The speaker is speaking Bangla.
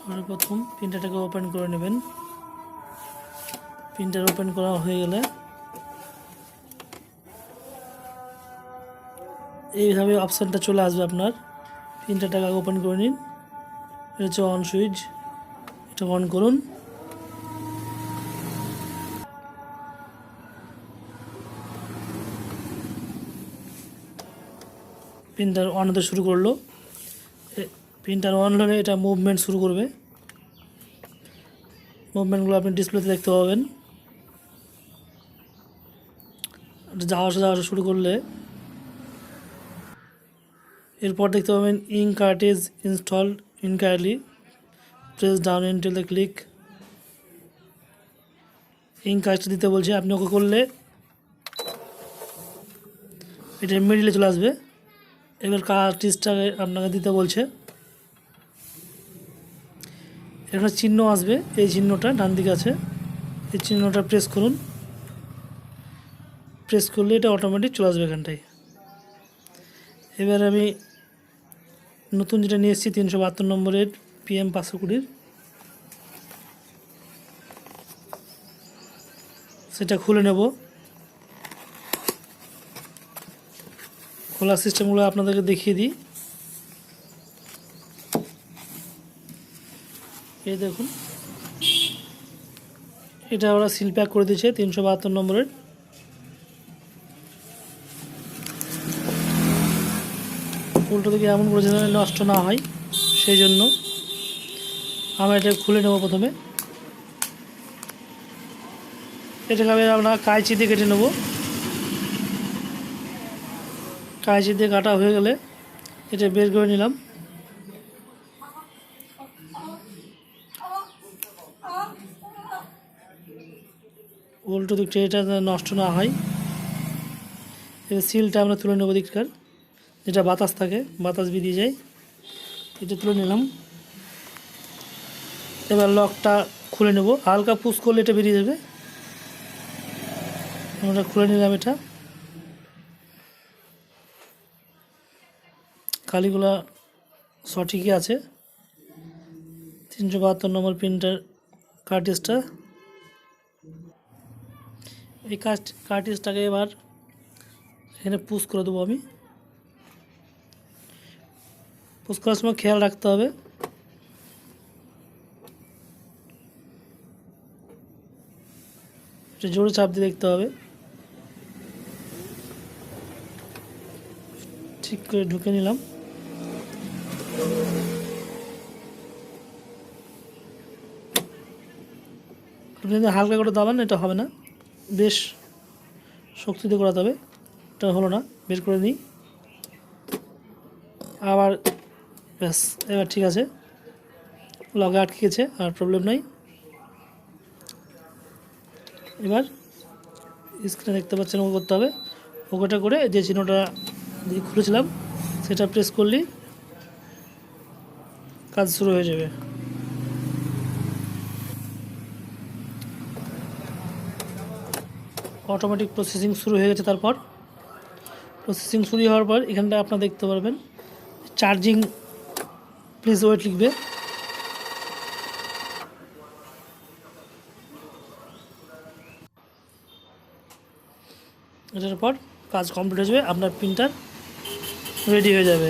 প্রথম প্রিন্টারটাকে ওপেন করে নেবেন। প্রিন্টার ওপেন করা হয়ে গেলে এইভাবে অপশানটা চলে আসবে আপনার। প্রিন্টারটাকে ওপেন করে নিন। এটা হচ্ছে অন সুইচ, এটা অন করুন। প্রিন্টার অন হতে শুরু করলো। প্রিন্টার অন হলে এটা মুভমেন্ট শুরু করবে। মুভমেন্টগুলো আপনি ডিসপ্লেতে দেখতে পাবেন। যাওয়া আসা শুরু করলে এরপর দেখতে পাবেন ink cartridge installed incorrectly, press down until the click. Ink cartridge দিতে বলছে, আপনি ওকে করলে এটা মিডিলে চলে আসবে। এবার কার্ট্রিজটাকে আপনাকে দিতে বলছে। এখানে চিহ্ন আসবে, এই চিহ্নটা ডান দিকে আছে, এই চিহ্নটা প্রেস করুন। প্রেস করলে এটা অটোমেটিক চলে আসবে এখানটায়। এবার আমি নতুন যেটা নিয়ে এসেছি 372 নম্বরের PM520, সেটা খুলে নেব। খোলার সিস্টেমগুলো আপনাদেরকে দেখিয়ে দিই। এই দেখুন, এটা ওরা সিল প্যাক করে দিয়েছে 372 নম্বরের। উল্টো দিকে এমন করে যেন নষ্ট না হয়, সেই জন্য আমরা এটা খুলে নেব। প্রথমে এটাকে আমি আমরা কাঁচি দিয়ে কেটে নেব। কাঁচি দিয়ে কাটা হয়ে গেলে এটা বের করে নিলাম। উল্টো দিকটা এটা নষ্ট না হয়। এবার সিলটা আমরা তুলে নেব দিকটার, যেটা বাতাস থাকে, বাতাস বেরিয়ে যায়, এটা তুলে নিলাম। এবার লকটা খুলে নেব, হালকা পুশ করলে এটা বেরিয়ে যাবে। আমরা খুলে নিলাম। এটা কালিগুলা সঠিকই আছে। 372 নম্বর প্রিন্টার কার্ট্রিজটা, এই কার্ট্রিজটাকে এবার এখানে পুশ করে দেবো আমি। পুশ করার সময় খেয়াল রাখতে হবে এটা জোরে চাপ দিয়ে দেখতে হবে, ঠিক করে ঢুকে নিলাম। আপনি যদি হালকা করে দাবান এটা হবে না, বেশ শক্তি দিয়ে করাতে হবে। এটা হলো না, বের করে নিই আবার। ব্যাস, এবার ঠিক আছে, লগে আটকে গেছে, আর প্রবলেম নাই। এবার স্ক্রিনে দেখতে পাচ্ছেন ওকে করতে হবে। ওকেটা করে যে চিহ্নটা দিয়ে খুলেছিলাম সেটা প্রেস করলেই কাজ শুরু হয়ে যাবে। অটোমেটিক প্রসেসিং শুরু হয়ে গেছে। তারপর প্রসেসিং শুরু হওয়ার পর এখানটা আপনারা দেখতে পারবেন চার্জিং প্লিজ ওয়েট লিখবে। এটার পর কাজ কমপ্লিট হয়ে যাবে, আপনার প্রিন্টার রেডি হয়ে যাবে।